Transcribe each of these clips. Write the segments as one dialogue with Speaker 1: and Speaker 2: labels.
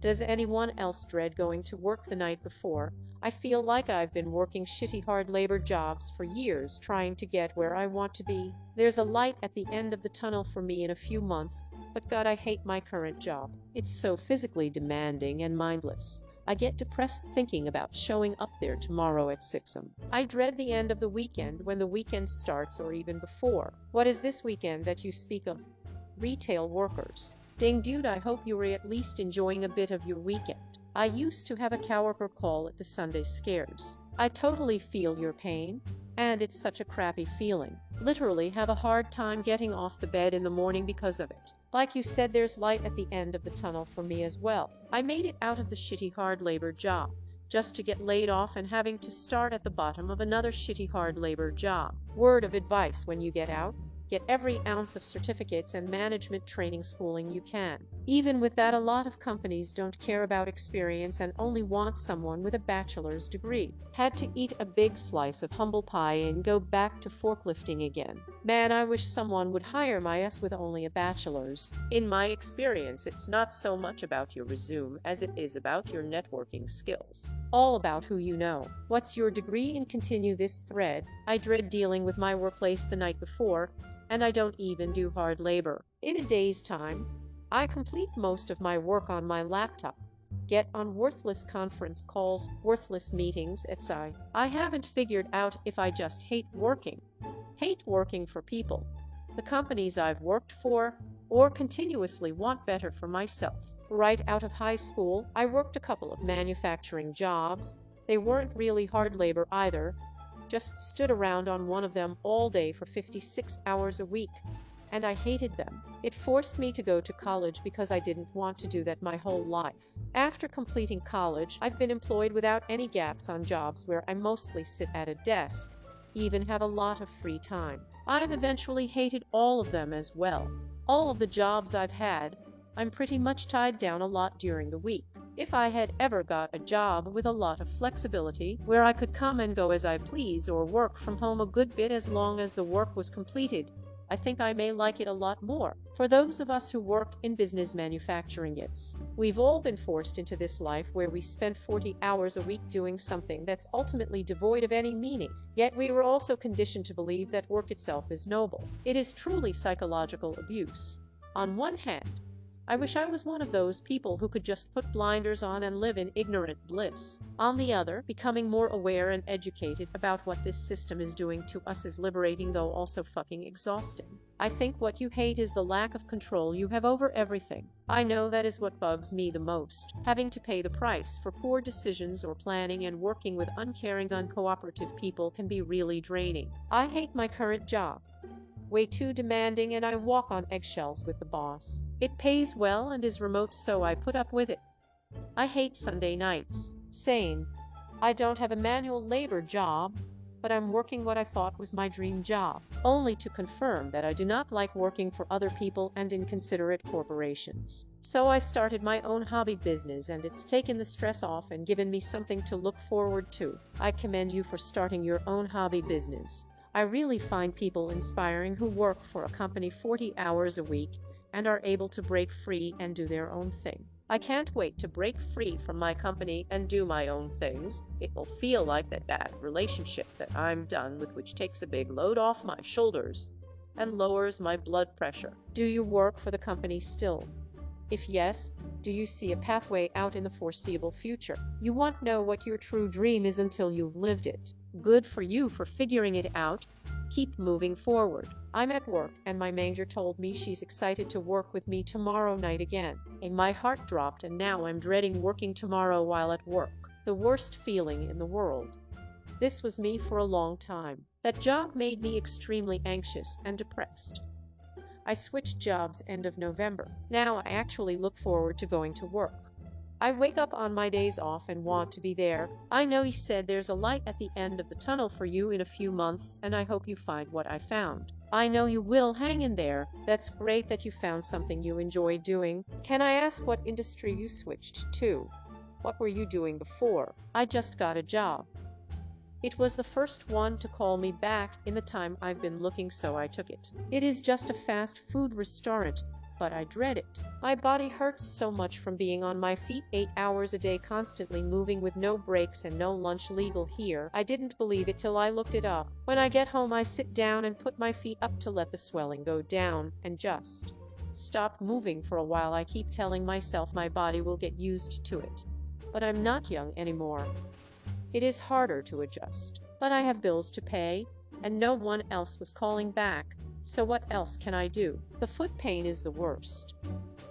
Speaker 1: Does anyone else dread going to work the night before? I feel like I've been working shitty hard labor jobs for years trying to get where I want to be. There's a light at the end of the tunnel for me in a few months, but God, I hate my current job. It's so physically demanding and mindless. I get depressed thinking about showing up there tomorrow at 6 a.m. I dread the end of the weekend, when the weekend starts, or even before. What is this weekend that you speak of? Retail workers. Dang dude, I hope you were at least enjoying a bit of your weekend. I used to have a coworker call it the Sunday scares. I totally feel your pain, and it's such a crappy feeling. Literally have a hard time getting off the bed in the morning because of it. Like you said, there's light at the end of the tunnel for me as well. I made it out of the shitty hard labor job, just to get laid off and having to start at the bottom of another shitty hard labor job. Word of advice when you get out: get every ounce of certificates and management training schooling you can. Even with that, a lot of companies don't care about experience and only want someone with a bachelor's degree. Had to eat a big slice of humble pie and go back to forklifting again. Man, I wish someone would hire my ass with only a bachelor's. In my experience, it's not so much about your resume as it is about your networking skills. All about who you know. What's your degree? And continue this thread. I dread dealing with my workplace the night before, and I don't even do hard labor. In a day's time, I complete most of my work on my laptop, get on worthless conference calls, worthless meetings, etc. I haven't figured out if I just hate working for people, the companies I've worked for, or continuously want better for myself. Right out of high school, I worked a couple of manufacturing jobs. They weren't really hard labor either. Just stood around on one of them all day for 56 hours a week, and I hated them. It forced me to go to college because I didn't want to do that my whole life. After completing college, I've been employed without any gaps on jobs where I mostly sit at a desk, even have a lot of free time. I've eventually hated all of them as well. All of the jobs I've had, I'm pretty much tied down a lot during the week. If I had ever got a job with a lot of flexibility, where I could come and go as I please or work from home a good bit as long as the work was completed, I think I may like it a lot more. For those of us who work in business manufacturing, we've all been forced into this life where we spend 40 hours a week doing something that's ultimately devoid of any meaning. Yet we were also conditioned to believe that work itself is noble. It is truly psychological abuse. On one hand, I wish I was one of those people who could just put blinders on and live in ignorant bliss. On the other, becoming more aware and educated about what this system is doing to us is liberating, though also fucking exhausting. I think what you hate is the lack of control you have over everything. I know that is what bugs me the most. Having to pay the price for poor decisions or planning, and working with uncaring, uncooperative people can be really draining. I hate my current job. Way too demanding, and I walk on eggshells with the boss. It pays well and is remote, so I put up with it. I hate Sunday nights. Same. I don't have a manual labor job, but I'm working what I thought was my dream job, only to confirm that I do not like working for other people and inconsiderate corporations. So I started my own hobby business, and it's taken the stress off and given me something to look forward to. I commend you for starting your own hobby business. I really find people inspiring who work for a company 40 hours a week and are able to break free and do their own thing. I can't wait to break free from my company and do my own things. It will feel like that bad relationship that I'm done with, which takes a big load off my shoulders and lowers my blood pressure. Do you work for the company still? If yes, do you see a pathway out in the foreseeable future? You won't know what your true dream is until you've lived it. Good for you for figuring it out. Keep moving forward. I'm at work, and my manager told me she's excited to work with me tomorrow night again. And my heart dropped, and now I'm dreading working tomorrow while at work. The worst feeling in the world. This was me for a long time. That job made me extremely anxious and depressed. I switched jobs end of November. Now I actually look forward to going to work. I wake up on my days off and want to be there. I know he said there's a light at the end of the tunnel for you in a few months, and I hope you find what I found. I know you will. Hang in there. That's great that you found something you enjoy doing. Can I ask what industry you switched to? What were you doing before? I just got a job. It was the first one to call me back in the time I've been looking, so I took it. It is just a fast food restaurant, but I dread it. My body hurts so much from being on my feet 8 hours a day, constantly moving with no breaks and no lunch legal here. I didn't believe it till I looked it up. When I get home, I sit down and put my feet up to let the swelling go down and just stop moving for a while. I keep telling myself my body will get used to it. But I'm not young anymore. It is harder to adjust. But I have bills to pay, and no one else was calling back. So what else can I do? The foot pain is the worst.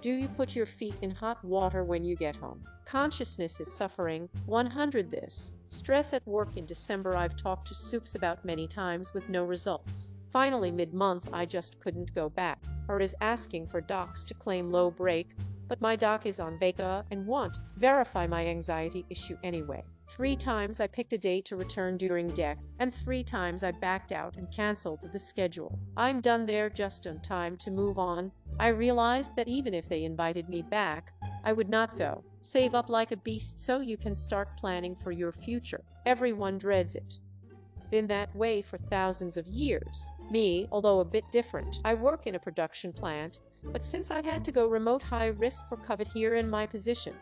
Speaker 1: Do you put your feet in hot water when you get home? Consciousness is suffering. 100 This stress at work in December I've talked to Soups about many times with no results. Finally, mid-month, I just couldn't go back. Or is asking for docs to claim low break, but my doc is on vaca and won't verify my anxiety issue anyway. 3 times I picked a date to return during DEC, and 3 times I backed out and canceled the schedule. I'm done there just in time to move on. I realized that even if they invited me back, I would not go. Save up like a beast so you can start planning for your future. Everyone dreads it. Been that way for thousands of years. Me, although a bit different. I work in a production plant, but since I had to go remote, high risk for COVID here in my position.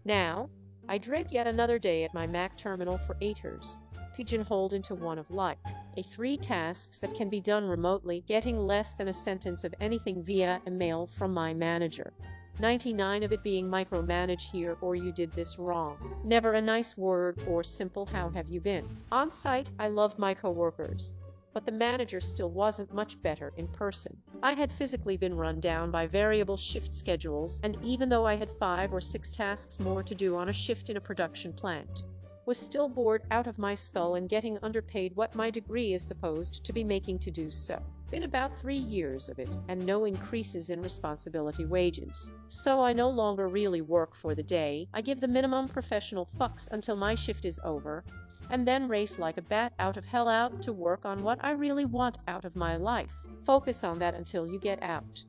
Speaker 1: Now, I dread yet another day at my Mac terminal for 8 hours, pigeonholed into one of like 3 tasks that can be done remotely, getting less than a sentence of anything via email from my manager. 99 of it being micromanage here or you did this wrong. Never a nice word or simple how have you been. On site, I loved my coworkers, but the manager still wasn't much better in person. I had physically been run down by variable shift schedules, and even though I had 5 or 6 tasks more to do on a shift in a production plant, was still bored out of my skull and getting underpaid what my degree is supposed to be making to do so. Been about 3 years of it, and no increases in responsibility wages. So I no longer really work for the day. I give the minimum professional fucks until my shift is over, and then race like a bat out of hell out to work on what I really want out of my life. Focus on that until you get out.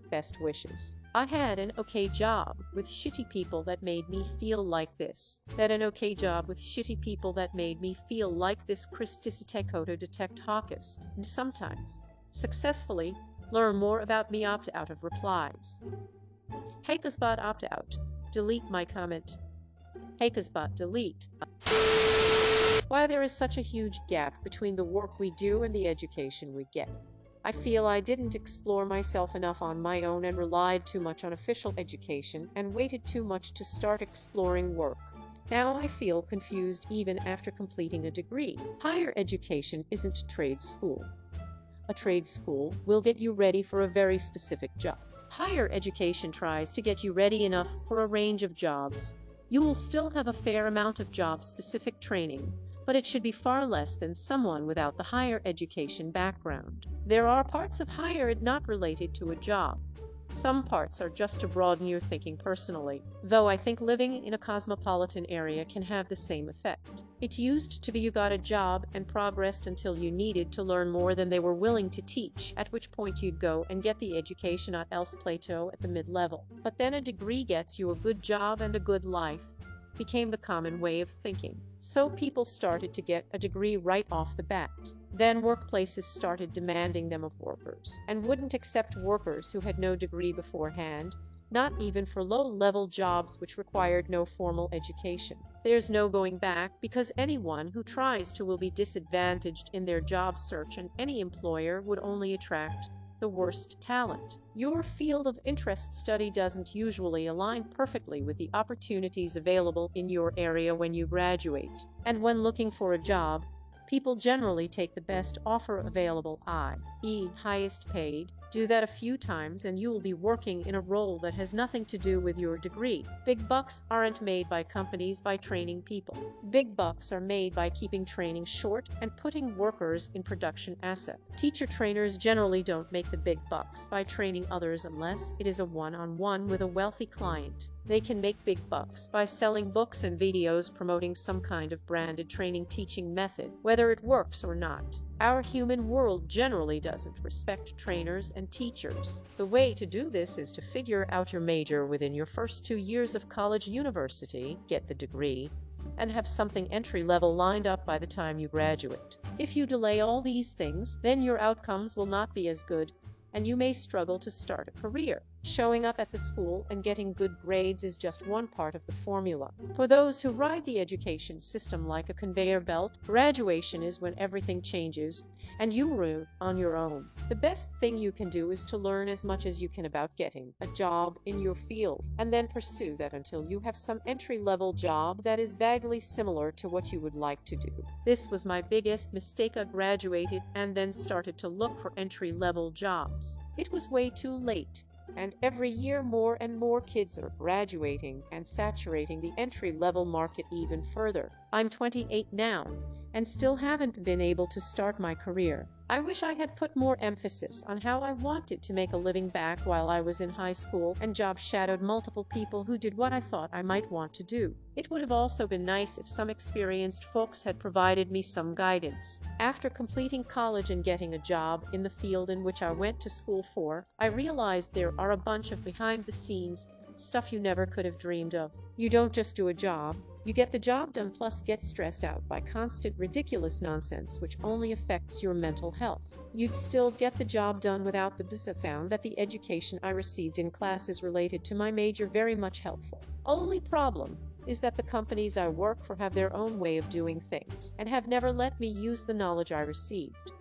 Speaker 1: Best wishes. I had an okay job with shitty people that made me feel like this. An okay job with shitty people that made me feel like this. Christisitekoto detect hawkers, and sometimes, successfully, learn more about me. Opt out of replies. Hakesbot opt out. Delete my comment. Hakesbot delete. Why there is such a huge gap between the work we do and the education we get. I feel I didn't explore myself enough on my own and relied too much on official education and waited too much to start exploring work. Now I feel confused even after completing a degree. Higher education isn't a trade school. A trade school will get you ready for a very specific job. Higher education tries to get you ready enough for a range of jobs. You will still have a fair amount of job-specific training, but it should be far less than someone without the higher education background. There are parts of higher ed not related to a job. Some parts are just to broaden your thinking personally, though I think living in a cosmopolitan area can have the same effect. It used to be you got a job and progressed until you needed to learn more than they were willing to teach, at which point you'd go and get the education or else plateau at the mid-level. But then a degree gets you a good job and a good life became the common way of thinking. So people started to get a degree right off the bat. Then workplaces started demanding them of workers, and wouldn't accept workers who had no degree beforehand, not even for low-level jobs which required no formal education. There's no going back, because anyone who tries to will be disadvantaged in their job search, and any employer would only attract the worst talent. Your field of interest study doesn't usually align perfectly with the opportunities available in your area when you graduate. And when looking for a job, people generally take the best offer available, i.e. highest paid. Do that a few times and you will be working in a role that has nothing to do with your degree. Big bucks aren't made by companies by training people. Big bucks are made by keeping training short and putting workers in production asset. Teacher trainers generally don't make the big bucks by training others unless it is a one-on-one with a wealthy client. They can make big bucks by selling books and videos promoting some kind of branded training teaching method, whether it works or not. Our human world generally doesn't respect trainers and teachers. The way to do this is to figure out your major within your first 2 years of college, university, get the degree, and have something entry-level lined up by the time you graduate. If you delay all these things, then your outcomes will not be as good, and you may struggle to start a career. Showing up at the school and getting good grades is just one part of the formula. For those who ride the education system like a conveyor belt, graduation is when everything changes and you are on your own. The best thing you can do is to learn as much as you can about getting a job in your field, and then pursue that until you have some entry-level job that is vaguely similar to what you would like to do. This was my biggest mistake. I graduated and then started to look for entry-level jobs. It was way too late. And every year more and more kids are graduating and saturating the entry-level market even further. I'm 28 now and still haven't been able to start my career. I wish I had put more emphasis on how I wanted to make a living back while I was in high school and job shadowed multiple people who did what I thought I might want to do. It would have also been nice if some experienced folks had provided me some guidance. After completing college and getting a job in the field in which I went to school for, I realized there are a bunch of behind-the-scenes stuff you never could have dreamed of. You don't just do a job, you get the job done plus get stressed out by constant ridiculous nonsense which only affects your mental health. You'd still get the job done without the dis. I found that the education I received in classes related to my major very much helpful. Only problem is that the companies I work for have their own way of doing things and have never let me use the knowledge I received.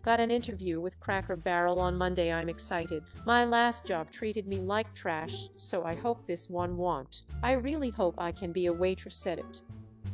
Speaker 1: Got an interview with Cracker Barrel on Monday. I'm excited. My last job treated me like trash, so I hope this one won't. I really hope I can be a waitress at it.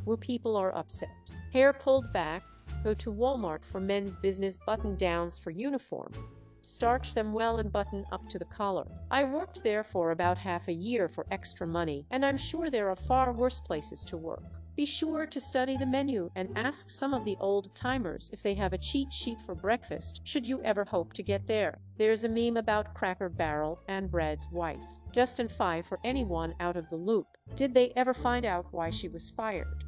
Speaker 1: Woo, people are upset. Hair pulled back. Go to Walmart for men's business button-downs for uniform. Starch them well and button up to the collar. I worked there for about half a year for extra money, and I'm sure there are far worse places to work. Be sure to study the menu and ask some of the old-timers if they have a cheat sheet for breakfast, should you ever hope to get there. There's a meme about Cracker Barrel and Brad's wife. Just in 5 for anyone out of the loop. Did they ever find out why she was fired?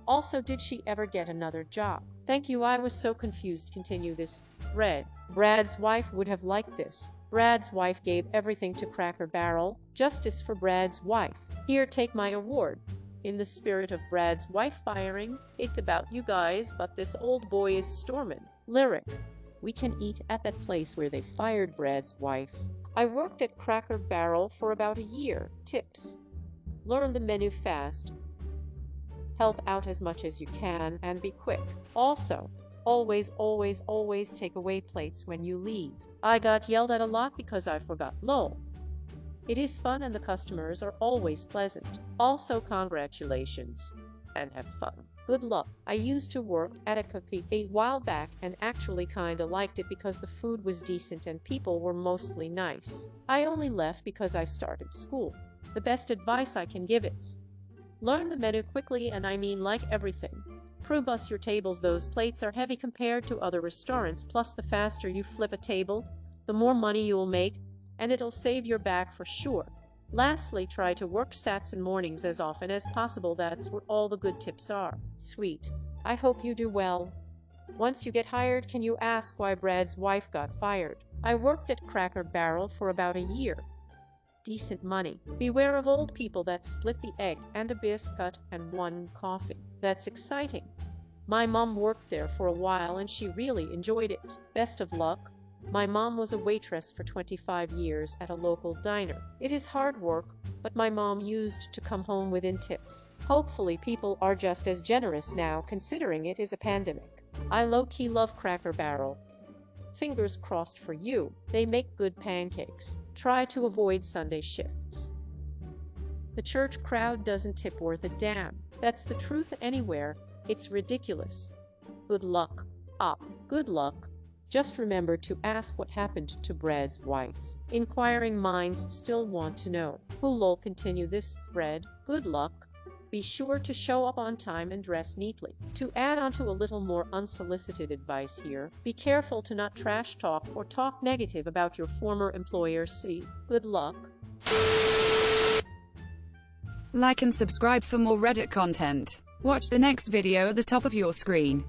Speaker 1: Also, did she ever get another job? Thank you, I was so confused. Continue this thread. Brad's wife would have liked this. Brad's wife gave everything to Cracker Barrel. Justice for Brad's wife. Here, take my award. In the spirit of Brad's wife firing, it's about you guys, but this old boy is stormin'. Lyric. We can eat at that place where they fired Brad's wife. I worked at Cracker Barrel for about a year. Tips. Learn the menu fast. Help out as much as you can and be quick. Also, always take away plates when you leave. I got yelled at a lot because I forgot. Lol. It is fun and the customers are always pleasant. Also, congratulations and have fun. Good luck. I used to work at a cafe a while back and actually kinda liked it because the food was decent and people were mostly nice. I only left because I started school. The best advice I can give is learn the menu quickly, and I mean like everything. Bus your tables. Those plates are heavy compared to other restaurants, plus the faster you flip a table, the more money you'll make, and it'll save your back for sure. Lastly, try to work Sats and mornings as often as possible. That's where all the good tips are. Sweet. I hope you do well. Once you get hired, can you ask why Brad's wife got fired? I worked at Cracker Barrel for about a year. Decent money. Beware of old people that split the egg and a biscuit and one coffee. That's exciting. My mom worked there for a while and she really enjoyed it. Best of luck. My mom was a waitress for 25 years at a local diner. It is hard work, but my mom used to come home within tips. Hopefully people are just as generous now considering it is a pandemic. I low-key love Cracker Barrel. Fingers crossed for you. They make good pancakes. Try to avoid Sunday shifts. The church crowd doesn't tip worth a damn. That's the truth anywhere. It's ridiculous. Good luck. Good luck. Just remember to ask what happened to Brad's wife. Inquiring minds still want to know. Who'll continue this thread. Good luck. Be sure to show up on time and dress neatly. To add on to a little more unsolicited advice here, be careful to not trash talk or talk negative about your former employer. See. Good luck.
Speaker 2: Like and subscribe for more Reddit content. Watch the next video at the top of your screen.